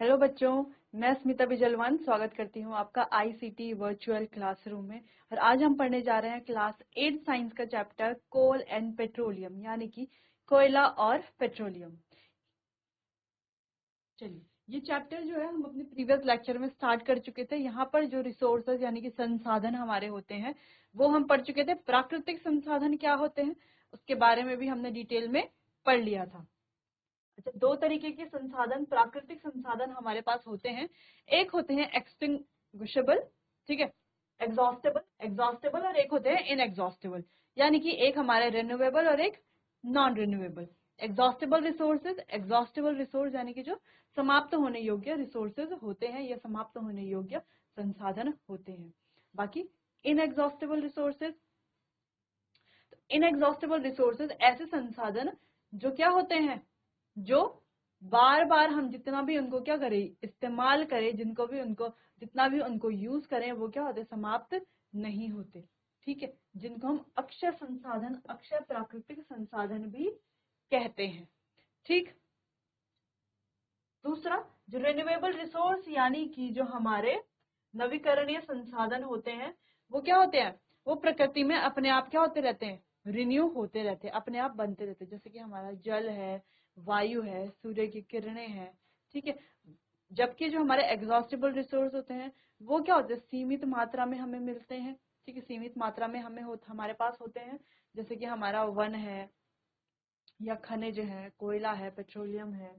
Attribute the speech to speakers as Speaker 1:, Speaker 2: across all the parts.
Speaker 1: Hello बच्चों, मैं स्मिता बिजलवान स्वागत करती हूँ आपका आईसीटी वर्चुअल क्लासरूम में। और आज हम पढ़ने जा रहे हैं क्लास 8 साइंस का चैप्टर कोल एंड पेट्रोलियम, यानी कि कोयला और पेट्रोलियम। चलिए, ये चैप्टर जो है हम अपने प्रीवियस लेक्चर में स्टार्ट कर चुके थे। यहाँ पर जो रिसोर्सेज यानी कि संसाधन हमारे होते हैं वो हम पढ़ चुके थे। प्राकृतिक संसाधन क्या होते हैं उसके बारे में भी हमने डिटेल में पढ़ लिया था। अच्छा, दो तरीके के संसाधन, प्राकृतिक संसाधन हमारे पास होते हैं। एक होते हैं एक्सटिंग्विशेबल, ठीक है, एग्जॉस्टेबल और एक होते हैं इनएग्जॉस्टेबल, यानी कि एक हमारे रिन्यूएबल और एक नॉन रिन्यूएबल। एग्जॉस्टेबल रिसोर्स यानी कि जो समाप्त होने योग्य रिसोर्सेज होते हैं या समाप्त होने योग्य संसाधन होते हैं। बाकी इनएग्जॉस्टेबल रिसोर्सेज ऐसे संसाधन जो क्या होते हैं, जो बार बार हम जितना भी उनको क्या करें, इस्तेमाल करें, जितना भी उनको यूज करें, वो क्या होते, समाप्त नहीं होते। ठीक है, जिनको हम अक्षय संसाधन, अक्षय प्राकृतिक संसाधन भी कहते हैं। ठीक, दूसरा जो रिन्यूएबल रिसोर्स यानी कि जो हमारे नवीकरणीय संसाधन होते हैं, वो क्या होते हैं, वो प्रकृति में अपने आप क्या होते रहते हैं, रिन्यू होते रहते हैं, अपने आप बनते रहते हैं। जैसे कि हमारा जल है, वायु है, सूर्य की किरणें हैं, ठीक है। जबकि जो हमारे एग्जॉस्टेबल रिसोर्स होते हैं वो क्या होते हैं, सीमित मात्रा में हमें मिलते हैं। ठीक है, सीमित मात्रा में हमारे पास होते हैं। जैसे कि हमारा वन है या खनिज है, कोयला है, पेट्रोलियम है,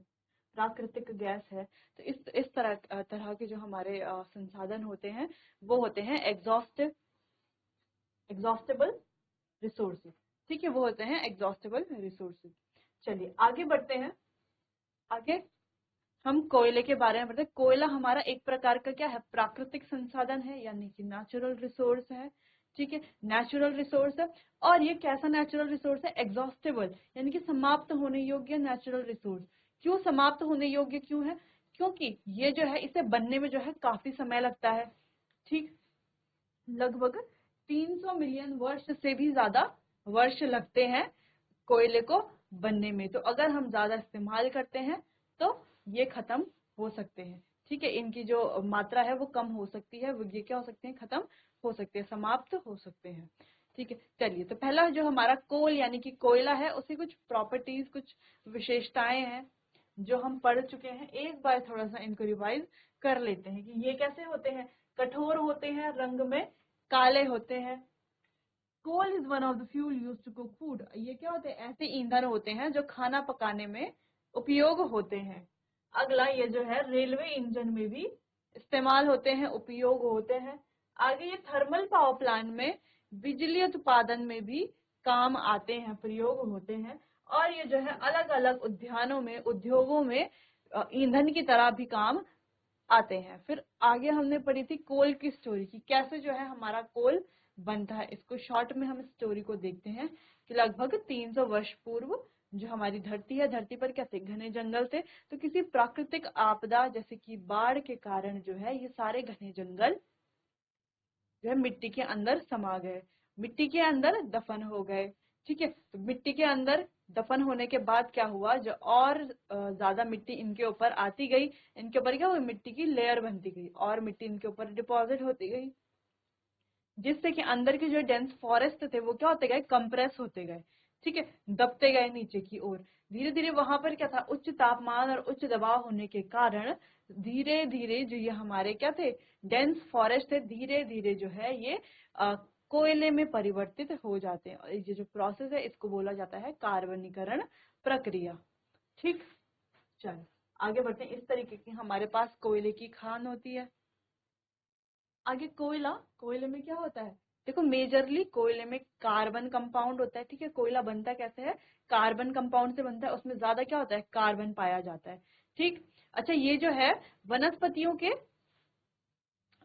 Speaker 1: प्राकृतिक गैस है। तो इस तरह के जो हमारे संसाधन होते हैं वो होते हैं एग्जॉस्टेबल रिसोर्सेज। ठीक है, वो होते हैं एग्जॉस्टेबल रिसोर्सेज। चलिए आगे बढ़ते हैं। आगे हम कोयले के बारे में बताते हैं। कोयला हमारा एक प्रकार का क्या है, प्राकृतिक संसाधन है, यानी कि नेचुरल रिसोर्स है। ठीक है, नेचुरल रिसोर्स है। और ये कैसा नेचुरल रिसोर्स है, एग्जॉस्टेबल, यानी कि समाप्त होने योग्य नेचुरल रिसोर्स। क्यों समाप्त होने योग्य क्यों है, क्योंकि ये जो है इसे बनने में जो है काफी समय लगता है। ठीक, लगभग 300 मिलियन वर्ष से भी ज्यादा वर्ष लगते हैं कोयले को बनने में। तो अगर हम ज्यादा इस्तेमाल करते हैं तो ये खत्म हो सकते हैं। ठीक है, इनकी जो मात्रा है वो कम हो सकती है, वो ये क्या हो सकते हैं, खत्म हो सकते हैं, समाप्त हो सकते हैं। ठीक है, चलिए, तो पहला जो हमारा कोल यानी कि कोयला है, उसकी कुछ प्रॉपर्टीज, कुछ विशेषताएं हैं जो हम पढ़ चुके हैं। एक बार थोड़ा सा इनको रिवाइज कर लेते हैं कि ये कैसे होते हैं। कठोर होते हैं, रंग में काले होते हैं। Coal is one of the fuel used to cook food. ये क्या होते हैं, ऐसे ईंधन होते हैं जो खाना पकाने में उपयोग होते हैं। अगला, ये जो है रेलवे इंजन में भी इस्तेमाल होते हैं, उपयोग होते हैं। आगे ये थर्मल पावर प्लांट में बिजली उत्पादन में भी काम आते हैं, प्रयोग होते हैं। और ये जो है अलग अलग उद्यानों में, उद्योगों में ईंधन की तरह भी काम आते हैं। फिर आगे हमने पढ़ी थी कोल की स्टोरी की, कैसे जो है हमारा कोल बनता है। इसको शॉर्ट में हम स्टोरी को देखते हैं कि लगभग 300 वर्ष पूर्व जो हमारी धरती है, धरती पर क्या थे, घने जंगल थे। तो किसी प्राकृतिक आपदा जैसे कि बाढ़ के कारण जो है ये सारे घने जंगल जो है मिट्टी के अंदर समा गए, मिट्टी के अंदर दफन हो गए। ठीक है, तो मिट्टी के अंदर दफन होने के बाद क्या हुआ, जो और ज्यादा मिट्टी इनके ऊपर आती गई, इनके ऊपर क्या हुई, मिट्टी की लेयर बनती गई और मिट्टी इनके ऊपर डिपॉजिट होती गई, जिससे कि अंदर के जो डेंस फॉरेस्ट थे वो क्या होते गए, कंप्रेस होते गए। ठीक है, दबते गए नीचे की ओर। धीरे धीरे वहां पर क्या था, उच्च तापमान और उच्च दबाव होने के कारण धीरे धीरे जो ये हमारे क्या थे, डेंस फॉरेस्ट थे, धीरे धीरे जो है ये कोयले में परिवर्तित हो जाते हैं। और ये जो प्रोसेस है इसको बोला जाता है कार्बनीकरण प्रक्रिया। ठीक, चलो आगे बढ़ते हैं। इस तरीके की हमारे पास कोयले की खान होती है। आगे कोयला, कोयले में क्या होता है, देखो मेजरली कोयले में कार्बन कंपाउंड होता है। ठीक है, कोयला बनता कैसे है, कार्बन कंपाउंड से बनता है, उसमें ज्यादा क्या होता है, कार्बन पाया जाता है। ठीक, अच्छा, ये जो है वनस्पतियों के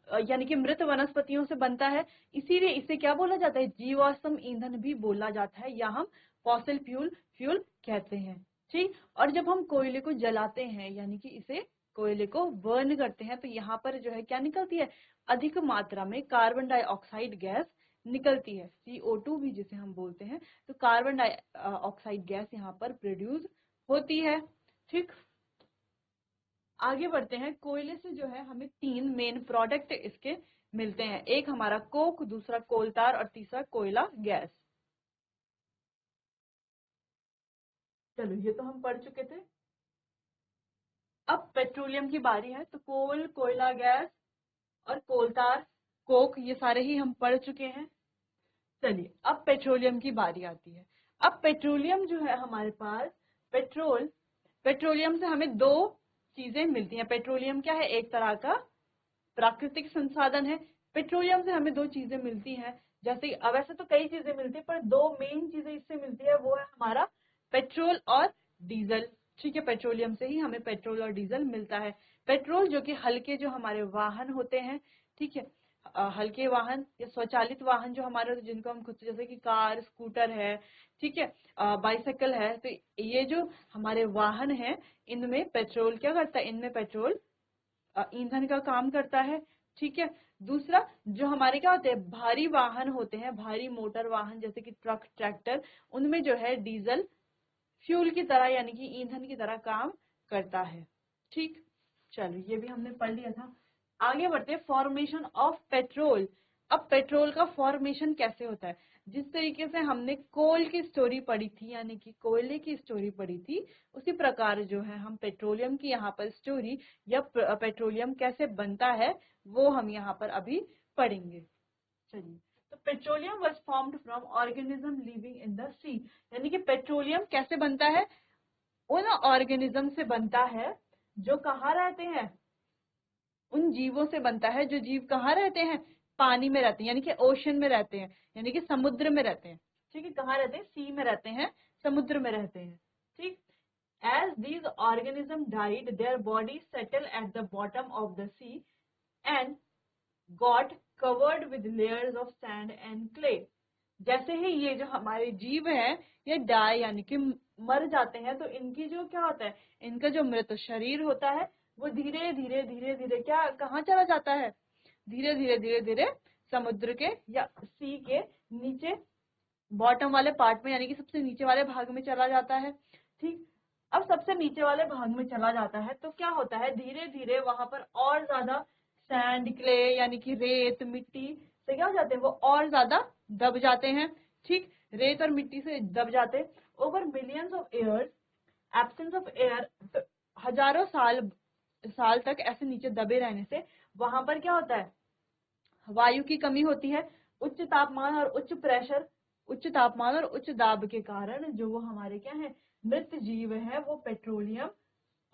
Speaker 1: यानी कि मृत वनस्पतियों से बनता है, इसीलिए इसे क्या बोला जाता है, जीवाश्म ईंधन भी बोला जाता है, या हम फॉसिल फ्यूल कहते हैं। ठीक, और जब हम कोयले को जलाते हैं यानी कि इसे कोयले को बर्न करते हैं तो यहाँ पर जो है क्या निकलती है, अधिक मात्रा में कार्बन डाइऑक्साइड गैस निकलती है, CO2 भी जिसे हम बोलते हैं। तो कार्बन डाइऑक्साइड गैस यहाँ पर प्रोड्यूस होती है। ठीक, आगे बढ़ते हैं। कोयले से जो है हमें 3 मेन प्रोडक्ट इसके मिलते हैं। एक हमारा कोक, दूसरा कोलतार और तीसरा कोयला गैस। चलो ये तो हम पढ़ चुके थे। अब पेट्रोलियम की बारी है। तो कोल, कोयला गैस और कोलतार, कोक, ये सारे ही हम पढ़ चुके हैं। चलिए अब पेट्रोलियम की बारी आती है। अब पेट्रोलियम जो है हमारे पास, पेट्रोलियम से हमें 2 चीजें मिलती हैं। पेट्रोलियम क्या है? एक तरह का प्राकृतिक संसाधन है। पेट्रोलियम से हमें 2 चीजें मिलती हैं। जैसे वैसे तो कई चीजें मिलती है, पर 2 मेन चीजें इससे मिलती है, वो है हमारा पेट्रोल और डीजल। ठीक है, पेट्रोलियम से ही हमें पेट्रोल और डीजल मिलता है। पेट्रोल जो कि हल्के जो हमारे वाहन होते हैं, ठीक है, हल्के वाहन या स्वचालित वाहन जो हमारे, जिनको हम खुद से, जैसे कि कार, स्कूटर है, ठीक है, बाइसाइकिल है, तो ये जो हमारे वाहन है, इनमें पेट्रोल क्या करता है? इनमें पेट्रोल ईंधन का काम करता है। ठीक है। दूसरा जो हमारे क्या होते हैं, भारी वाहन होते हैं, भारी मोटर वाहन जैसे कि ट्रक, ट्रैक्टर, उनमें जो है डीजल फ्यूल की तरह यानी कि ईंधन की तरह काम करता है। ठीक, चलो ये भी हमने पढ़ लिया था। आगे बढ़ते हैं, फॉर्मेशन ऑफ पेट्रोल। अब पेट्रोल का फॉर्मेशन कैसे होता है? जिस तरीके से हमने कोल की स्टोरी पढ़ी थी, यानी कि कोयले की स्टोरी पढ़ी थी, उसी प्रकार जो है हम पेट्रोलियम की यहाँ पर स्टोरी या पेट्रोलियम कैसे बनता है वो हम यहाँ पर अभी पढ़ेंगे। चलिए, तो petroleum was formed from organism living in the sea. यानी कि पेट्रोलियम कैसे बनता है? उन ऑर्गेनिज्म से बनता है जो कहाँ रहते हैं, उन जीवों से बनता है जो जीव कहाँ रहते हैं, पानी में रहते हैं, यानी कि ओशन में रहते हैं, यानी कि समुद्र में रहते हैं। ठीक है, कहाँ रहते हैं? सी में रहते हैं, समुद्र में रहते हैं। ठीक, as these organisms died, their bodies settled at the bottom of the sea and got covered with layers of sand and clay. जैसे ही ये जो हमारे जीव हैं ये डाई यानी कि मर जाते हैं, तो इनकी जो क्या होता है, इनका जो मृत शरीर होता है वो धीरे धीरे धीरे धीरे क्या कहाँ चला जाता है? धीरे धीरे धीरे धीरे समुद्र के या सी के नीचे, बॉटम वाले पार्ट में, यानी कि सबसे नीचे वाले भाग में चला जाता है। ठीक, अब सबसे नीचे वाले भाग में चला जाता है तो क्या होता है, धीरे धीरे वहां पर और ज्यादा सैंड, क्ले यानी कि रेत, मिट्टी से क्या हो जाते हैं, वो और ज्यादा दब जाते हैं। ठीक, रेत और मिट्टी से दब जाते हैं। Over millions of years, absence of air, हजारों साल तक ऐसे नीचे दबे रहने से वहां पर क्या होता है, वायु की कमी होती है। उच्च तापमान और उच्च प्रेशर, उच्च तापमान और उच्च दाब के कारण जो वो हमारे क्या है, मृत जीव है, वो पेट्रोलियम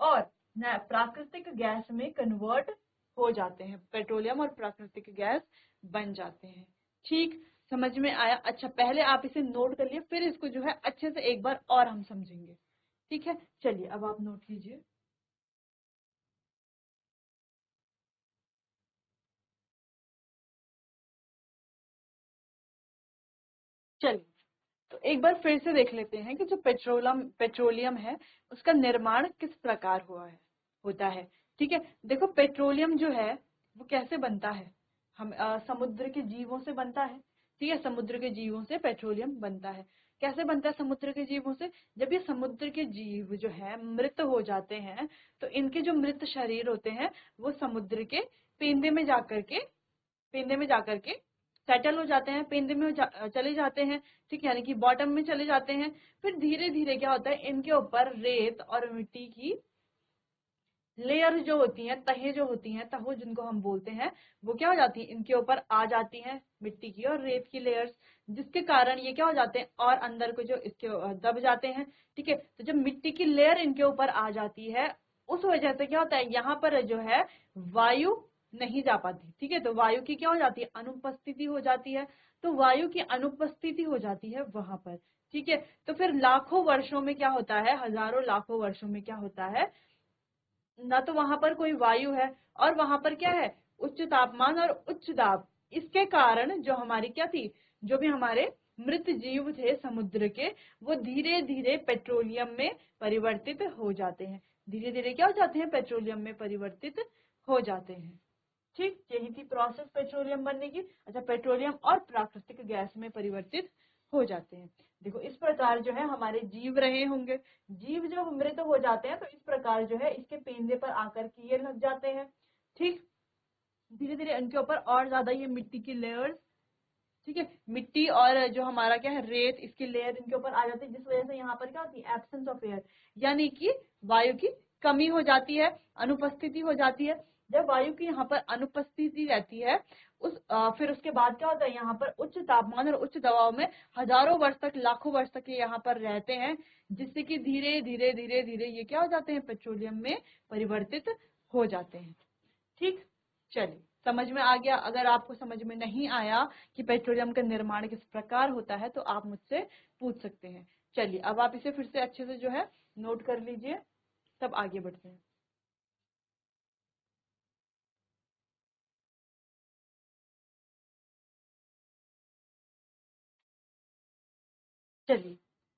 Speaker 1: और प्राकृतिक गैस में कन्वर्ट हो जाते हैं। पेट्रोलियम और प्राकृतिक गैस बन जाते हैं। ठीक, समझ में आया? अच्छा, पहले आप इसे नोट कर लिए, फिर इसको जो है अच्छे से एक बार और हम समझेंगे। ठीक है, चलिए अब आप नोट कीजिए। चलिए, तो एक बार फिर से देख लेते हैं कि जो पेट्रोलियम है उसका निर्माण किस प्रकार होता है। ठीक है, देखो पेट्रोलियम जो है वो कैसे बनता है, हम समुद्र के जीवों से बनता है। ठीक है, समुद्र के जीवों से पेट्रोलियम बनता है। कैसे बनता है समुद्र के जीवों से? जब ये समुद्र के जीव जो है मृत हो जाते हैं, तो इनके जो मृत शरीर होते हैं वो समुद्र के पेंदे में जाकर के सेटल हो जाते हैं, पेंदे में चले जाते हैं। ठीक, यानी कि बॉटम में चले जाते हैं। फिर धीरे धीरे क्या होता है, इनके ऊपर रेत और मिट्टी की लेयर जो होती हैं, तहें जो होती हैं, तहों जिनको हम बोलते हैं, वो क्या हो जाती है, इनके ऊपर आ जाती हैं, मिट्टी की और रेत की लेयर्स, जिसके कारण ये क्या हो जाते हैं और अंदर को जो इसके दब जाते हैं। ठीक है, तो जब मिट्टी की लेयर इनके ऊपर आ जाती है, उस वजह से क्या होता है, यहाँ पर जो है वायु नहीं जा पाती। ठीक है, तो वायु की क्या हो जाती है, अनुपस्थिति हो जाती है। तो वायु की अनुपस्थिति हो जाती है वहां पर। ठीक है, तो फिर लाखों वर्षों में क्या होता है, हजारों लाखों वर्षों में क्या होता है, ना तो वहां पर कोई वायु है और वहां पर क्या है, उच्च तापमान और उच्च दाब। इसके कारण जो हमारी क्या थी, जो भी हमारे मृत जीव थे समुद्र के, वो धीरे धीरे पेट्रोलियम में परिवर्तित हो जाते हैं। धीरे धीरे क्या हो जाते हैं, पेट्रोलियम में परिवर्तित हो जाते हैं। ठीक, यही थी प्रोसेस पेट्रोलियम बनने की। अच्छा, पेट्रोलियम और प्राकृतिक गैस में परिवर्तित हो जाते हैं। देखो इस प्रकार जो है हमारे जीव रहे होंगे, जीव जब मृत हो जाते हैं तो इस प्रकार जो है इसके पेंदे पर आकर के ये लग जाते हैं। ठीक, धीरे धीरे इनके ऊपर और ज्यादा ये मिट्टी की लेयर्स, ठीक है, मिट्टी और जो हमारा क्या है रेत, इसकी लेयर इनके ऊपर आ जाती है, जिस वजह से यहाँ पर क्या होती है, एब्सेंस ऑफ एयर, यानी कि वायु की कमी हो जाती है, अनुपस्थिति हो जाती है। जब वायु की यहाँ पर अनुपस्थिति रहती है फिर उसके बाद क्या होता है, यहाँ पर उच्च तापमान और उच्च दबाव में हजारों वर्ष तक, लाखों वर्ष तक ये यहाँ पर रहते हैं, जिससे कि धीरे धीरे धीरे धीरे ये क्या हो जाते हैं, पेट्रोलियम में परिवर्तित हो जाते हैं। ठीक, चलिए समझ में आ गया। अगर आपको समझ में नहीं आया कि पेट्रोलियम का निर्माण किस प्रकार होता है तो आप मुझसे पूछ सकते हैं। चलिए अब आप इसे फिर से अच्छे से जो है नोट कर लीजिए, तब आगे बढ़ते हैं। चलिए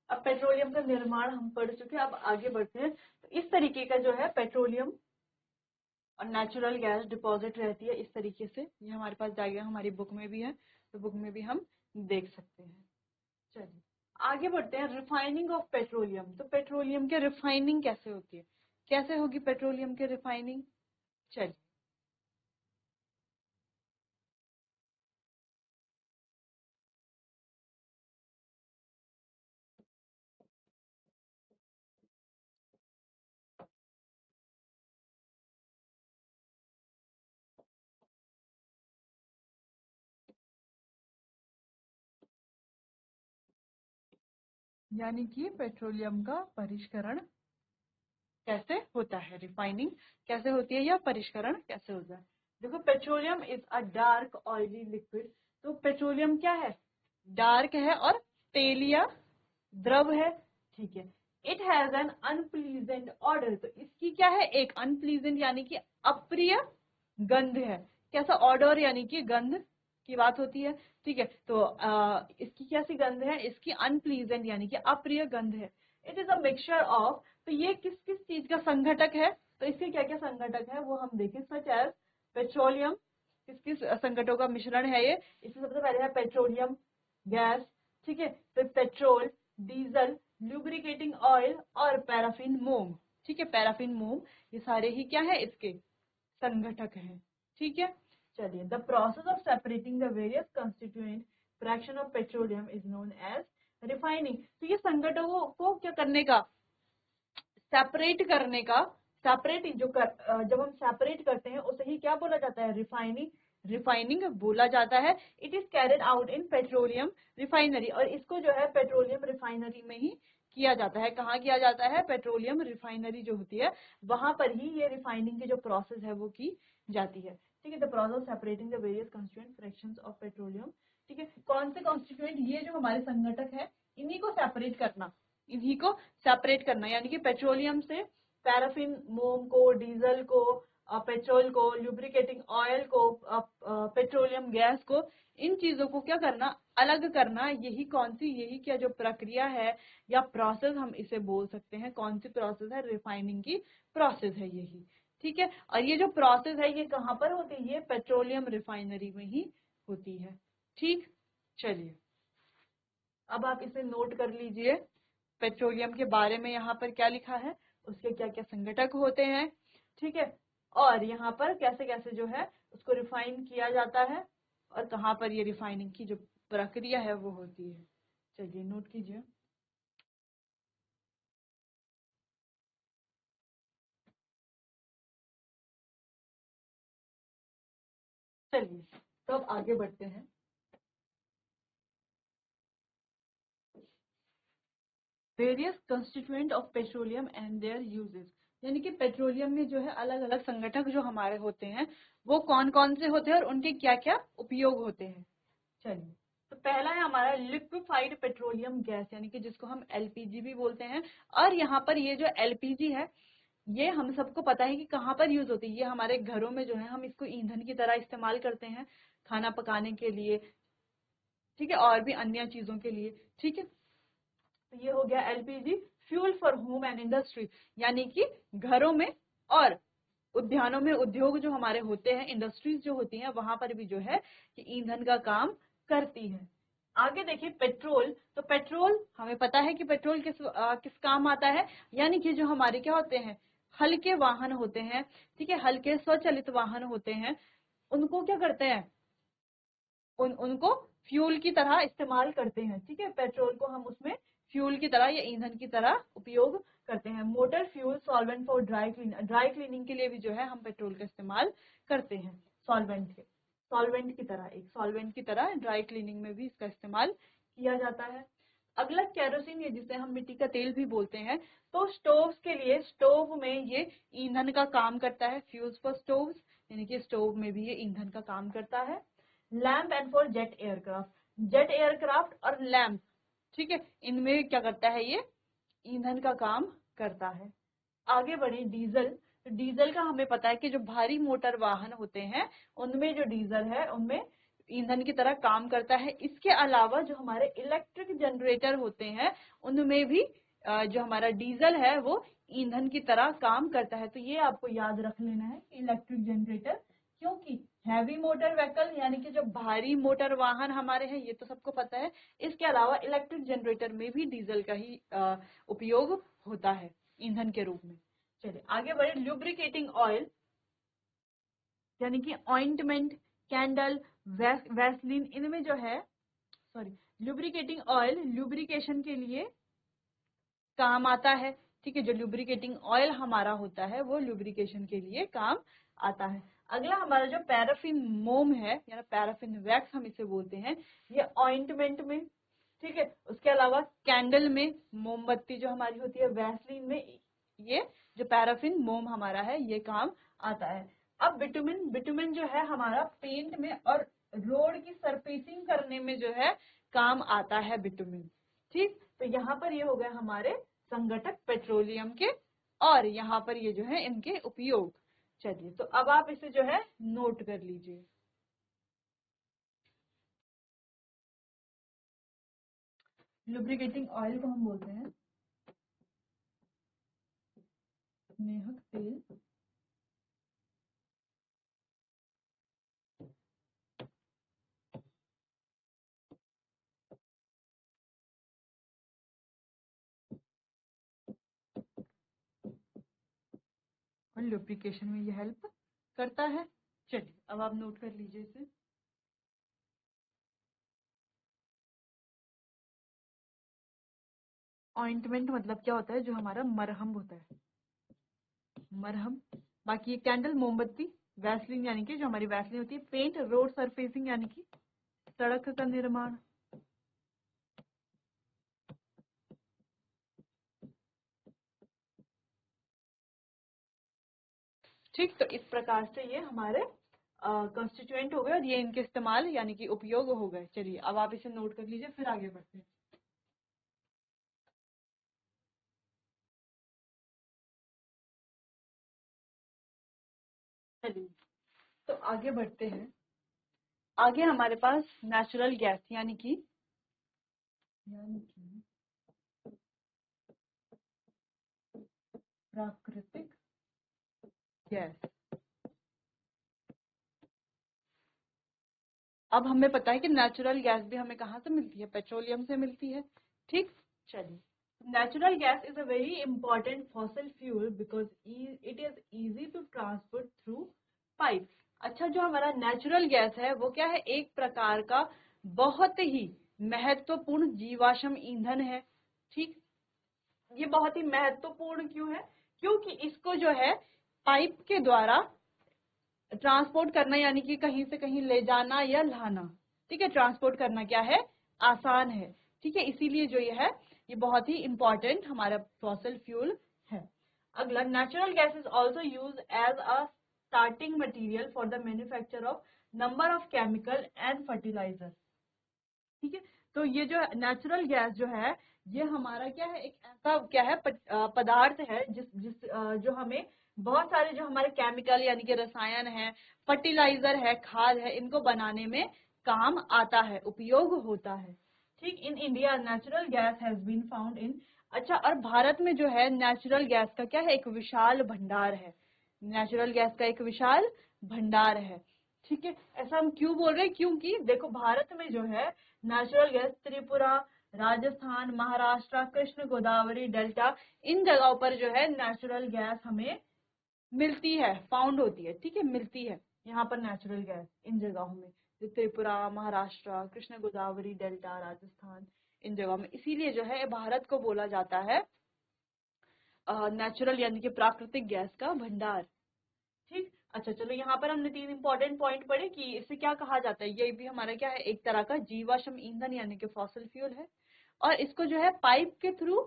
Speaker 1: अब पेट्रोलियम का निर्माण हम पढ़ चुके हैं, अब आगे बढ़ते हैं। तो इस तरीके का जो है पेट्रोलियम और नेचुरल गैस डिपॉजिट रहती है इस तरीके से। ये हमारे पास डायग्राम हमारी बुक में भी है, तो बुक में भी हम देख सकते हैं। चलिए आगे बढ़ते हैं। रिफाइनिंग ऑफ पेट्रोलियम, तो पेट्रोलियम के रिफाइनिंग कैसे होती है, कैसे होगी पेट्रोलियम के रिफाइनिंग। चलिए यानी कि पेट्रोलियम का परिष्करण कैसे होता है, रिफाइनिंग कैसे होती है या परिष्करण कैसे होता है। देखो petroleum is a dark oily liquid, तो पेट्रोलियम क्या है, डार्क है और तेल या द्रव है। ठीक है, it has an unpleasant order, तो इसकी क्या है, एक अनप्लीजेंट यानी कि अप्रिय गंध है। कैसा ऑर्डर, यानी कि गंध की बात होती है। ठीक है, तो इसकी कैसी गंध है, इसकी अनप्लीजेंट यानी कि अप्रिय गंध है। It is a mixture of, तो ये किस किस चीज का संघटक है, तो इसके क्या क्या संघटक है वो हम देखें। सच एज पेट्रोलियम, किस किस संघटकों का मिश्रण है ये। इसमें सबसे पहले है पेट्रोलियम गैस, ठीक है, फिर पेट्रोल, डीजल, ल्यूब्रिकेटिंग ऑयल और पैराफिन मोम। ठीक है, पैराफिन मोम, ये सारे ही क्या है, इसके संघटक हैं। ठीक है, चलिए the process of separating the various constituent fraction of petroleum is known as refining. तो ये संघटकों को क्या करने का, सेपरेट करने का, जब हम सेपरेट करते हैं उसे ही क्या बोला जाता है, रिफाइनिंग, रिफाइनिंग बोला जाता है। It is carried out in petroleum refinery, और इसको जो है पेट्रोलियम रिफाइनरी में ही किया जाता है। कहाँ किया जाता है, पेट्रोलियम रिफाइनरी जो होती है वहां पर ही ये रिफाइनिंग की जो प्रोसेस है वो की जाती है। ठीक है, the process of separating the various constituent fractions of petroleum. ठीक है, कौन से कॉन्स्टिट्यूएंट, ये जो हमारे संघटक है इन्हीं को सेपरेट करना, इन्हीं को सेपरेट करना, यानी कि पेट्रोलियम से पैराफिन मोम को, डीजल को, पेट्रोल को, ल्यूब्रिकेटिंग ऑयल को, पेट्रोलियम गैस को, इन चीजों को क्या करना, अलग करना। यही कौन सी, यही क्या जो प्रक्रिया है या प्रोसेस हम इसे बोल सकते हैं, कौन सी प्रोसेस है, रिफाइनिंग की प्रोसेस है यही। ठीक है, और ये जो प्रोसेस है ये कहाँ पर होती है, ये पेट्रोलियम रिफाइनरी में ही होती है। ठीक, चलिए अब आप इसे नोट कर लीजिए, पेट्रोलियम के बारे में यहाँ पर क्या लिखा है, उसके क्या क्या संघटक होते हैं। ठीक है, और यहाँ पर कैसे कैसे जो है उसको रिफाइन किया जाता है, और कहाँ पर ये रिफाइनिंग की जो प्रक्रिया है वो होती है। चलिए नोट कीजिए। चलिए तो अब आगे बढ़ते हैं। Various constituent of petroleum and there uses, यानी कि पेट्रोलियम में जो है अलग अलग संगठक जो हमारे होते हैं वो कौन कौन से होते हैं और उनके क्या क्या उपयोग होते हैं। चलिए तो पहला है हमारा लिक्विफाइड पेट्रोलियम गैस, यानी कि जिसको हम एलपीजी भी बोलते हैं। और यहाँ पर ये जो एलपीजी है ये हम सबको पता है कि कहाँ पर यूज होती है, ये हमारे घरों में जो है हम इसको ईंधन की तरह इस्तेमाल करते हैं, खाना पकाने के लिए, ठीक है, और भी अन्य चीजों के लिए। ठीक है, तो ये हो गया LPG, fuel for home and industry, यानी कि घरों में और उद्यानों में, उद्योग जो हमारे होते हैं, इंडस्ट्रीज जो होती हैं वहां पर भी जो है कि ईंधन का काम करती है। आगे देखिए पेट्रोल। तो पेट्रोल हमें पता है कि पेट्रोल किस काम आता है, यानी कि जो हमारे क्या होते हैं, हल्के वाहन होते हैं, ठीक है, हल्के स्वचालित वाहन होते हैं, उनको क्या करते हैं, उनको फ्यूल की तरह इस्तेमाल करते हैं, ठीक है। पेट्रोल को हम उसमें फ्यूल की तरह या ईंधन की तरह उपयोग करते हैं। Motor fuel solvent for dry cleaning के लिए भी जो है हम पेट्रोल का इस्तेमाल करते हैं, सॉल्वेंट की तरह, एक सॉल्वेंट की तरह ड्राई क्लीनिंग में भी इसका इस्तेमाल किया जाता है। अगला केरोसिन है, जिसे हम मिट्टी का तेल भी बोलते हैं। तो स्टोव्स के लिए, स्टोव में ये ईंधन का काम करता है, फ्यूल्स फॉर स्टोव्स, यानी कि स्टोव में भी ये ईंधन का काम करता है। Lamp and for jet aircraft, jet aircraft और लैम्प, ठीक है, इनमें क्या करता है, ये ईंधन का काम करता है। आगे बढ़े, डीजल। तो डीजल का हमें पता है कि जो भारी मोटर वाहन होते हैं उनमें जो डीजल है उनमें ईंधन की तरह काम करता है। इसके अलावा जो हमारे इलेक्ट्रिक जनरेटर होते हैं उनमें भी जो हमारा डीजल है वो ईंधन की तरह काम करता है। तो ये आपको याद रख लेना है, इलेक्ट्रिक जनरेटर, क्योंकि हैवी मोटर व्हीकल यानी कि जो भारी मोटर वाहन हमारे हैं, ये तो सबको पता है। इसके अलावा इलेक्ट्रिक जनरेटर में भी डीजल का ही उपयोग होता है ईंधन के रूप में। चलिए आगे बढ़े, ल्यूब्रिकेटिंग ऑयल, यानी कि ऑइंटमेंट, कैंडल, वैसलीन, इनमें जो है, सॉरी, ल्यूब्रिकेटिंग ऑयल ल्यूब्रिकेशन के लिए काम आता है, ठीक है। जो ल्यूब्रिकेटिंग ऑयल हमारा होता है वो ल्यूब्रिकेशन के लिए काम आता है। अगला हमारा जो पैराफिन मोम है, या पैराफिन वैक्स हम इसे बोलते हैं, ये ऑइंटमेंट में, ठीक है। उसके अलावा कैंडल में, मोमबत्ती जो हमारी होती है, वैसलीन में, ये जो पैराफिन मोम हमारा है ये काम आता है। अब बिटुमिन, बिटुमिन जो है हमारा पेंट में और रोड की सरफेसिंग करने में जो है काम आता है बिटुमिन, ठीक। तो यहाँ पर ये हो गया हमारे संगठक पेट्रोलियम के, और यहाँ पर ये जो है इनके उपयोग। चलिए, तो अब आप इसे जो है नोट कर लीजिए। लुब्रिकेटिंग ऑयल को हम बोलते हैं स्नेहक तेल, और लुब्रिकेशन में ये हेल्प करता है। चलिए अब आप नोट कर लीजिए इसे। ऑइंटमेंट मतलब क्या होता है, जो हमारा मरहम होता है, मरहम। बाकी ये कैंडल, मोमबत्ती, वैसलीन यानी कि जो हमारी वैसलीन होती है, पेंट, रोड सरफेसिंग यानी कि सड़क का निर्माण। ठीक, तो इस प्रकार से ये हमारे कंस्टिट्यूएंट हो गए और ये इनके इस्तेमाल यानी कि उपयोग हो गए। चलिए अब आप इसे नोट कर लीजिए, फिर आगे बढ़ते हैं। चलिए तो आगे बढ़ते हैं। आगे हमारे पास नेचुरल गैस यानी कि प्राकृतिक गैस। अब हमें पता है कि नेचुरल गैस भी हमें कहाँ से मिलती है, पेट्रोलियम से मिलती है, ठीक। चलिए, natural gas is a very important fossil fuel because it is easy to transport through pipe. अच्छा, जो हमारा नेचुरल गैस है वो क्या है, एक प्रकार का बहुत ही महत्वपूर्ण जीवाश्म ईंधन है, ठीक। ये बहुत ही महत्वपूर्ण क्यों है, क्योंकि इसको जो है पाइप के द्वारा ट्रांसपोर्ट करना, यानी कि कहीं से कहीं ले जाना या लाना, ठीक है, ट्रांसपोर्ट करना क्या है, आसान है, ठीक है। इसीलिए जो ये है ये बहुत ही इंपॉर्टेंट हमारा फॉसिल फ्यूल है। अगला, natural gas is also use as a starting material for the manufacture of number of chemical and fertiliser, ठीक है। तो ये जो नेचुरल गैस जो है ये हमारा क्या है, एक ऐसा क्या है, पदार्थ है जिस जिस जो हमें बहुत सारे जो हमारे केमिकल यानी कि रसायन है, फर्टिलाइजर है, खाद है, इनको बनाने में काम आता है, उपयोग होता है, ठीक। In India natural gas has been found in, अच्छा, और भारत में जो है नेचुरल गैस का क्या है, एक विशाल भंडार है, नेचुरल गैस का एक विशाल भंडार है, ठीक है, ऐसा हम क्यों बोल रहे हैं? क्योंकि देखो भारत में जो है natural gas Tripura, Rajasthan, Maharashtra, Krishna Godavari delta, इन जगहों पर जो है नेचुरल गैस हमें मिलती है, फाउंड होती है। ठीक है, मिलती है यहाँ पर नेचुरल गैस इन जगहों में, जो त्रिपुरा, महाराष्ट्र, कृष्ण गोदावरी डेल्टा, राजस्थान, इन जगहों में। इसीलिए जो है भारत को बोला जाता है नेचुरल यानी कि प्राकृतिक गैस का भंडार। ठीक, अच्छा चलो, यहाँ पर हमने 3 इंपॉर्टेंट पॉइंट पढ़े कि इसे क्या कहा जाता है। ये भी हमारा क्या है, एक तरह का जीवाश्म ईंधन यानी कि फॉसिल फ्यूल है, और इसको जो है पाइप के थ्रू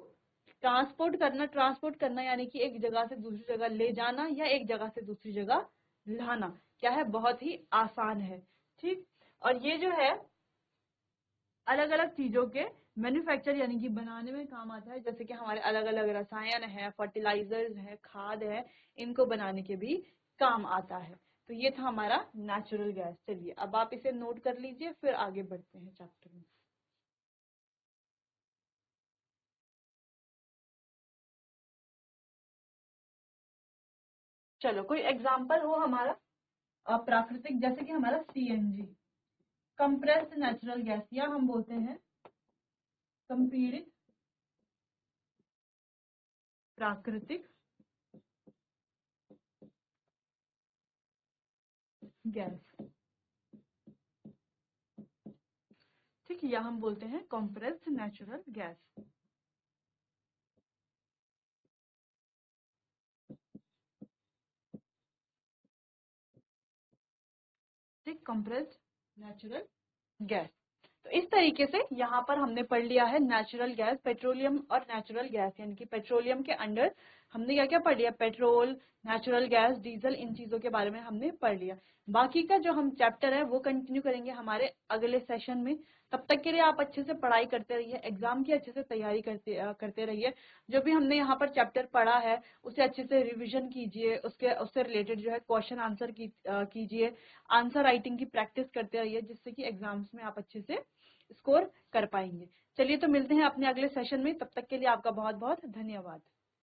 Speaker 1: ट्रांसपोर्ट करना यानी कि एक जगह से दूसरी जगह ले जाना या एक जगह से दूसरी जगह लाना क्या है, बहुत ही आसान है। ठीक, और ये जो है अलग अलग चीजों के मैन्युफैक्चर यानी कि बनाने में काम आता है, जैसे कि हमारे अलग अलग रसायन है, फर्टिलाइजर्स है, खाद है, इनको बनाने के भी काम आता है। तो ये था हमारा नेचुरल गैस। चलिए अब आप इसे नोट कर लीजिए, फिर आगे बढ़ते हैं चैप्टर में। चलो कोई एग्जाम्पल हो हमारा प्राकृतिक, जैसे कि हमारा सीएनजी, कंप्रेस्ड नेचुरल गैस, या हम बोलते हैं कंपीरित प्राकृतिक गैस। ठीक है, या हम बोलते हैं कंप्रेस्ड नेचुरल गैस। ठीक, कंप्रेस्ड नेचुरल गैस। तो इस तरीके से यहाँ पर हमने पढ़ लिया है नेचुरल गैस, पेट्रोलियम और नेचुरल गैस, यानी कि पेट्रोलियम के अंडर हमने क्या क्या पढ़ लिया, पेट्रोल, नेचुरल गैस, डीजल, इन चीजों के बारे में हमने पढ़ लिया। बाकी का जो हम चैप्टर है वो कंटिन्यू करेंगे हमारे अगले सेशन में। तब तक के लिए आप अच्छे से पढ़ाई करते रहिए, एग्जाम की अच्छे से तैयारी करते रहिए। जो भी हमने यहाँ पर चैप्टर पढ़ा है उसे अच्छे से रिविजन कीजिए, उससे रिलेटेड जो है क्वेश्चन आंसर कीजिए, आंसर राइटिंग की प्रैक्टिस करते रहिए, जिससे कि एग्जाम्स में आप अच्छे से स्कोर कर पाएंगे। चलिए तो मिलते हैं अपने अगले सेशन में, तब तक के लिए आपका बहुत बहुत धन्यवाद।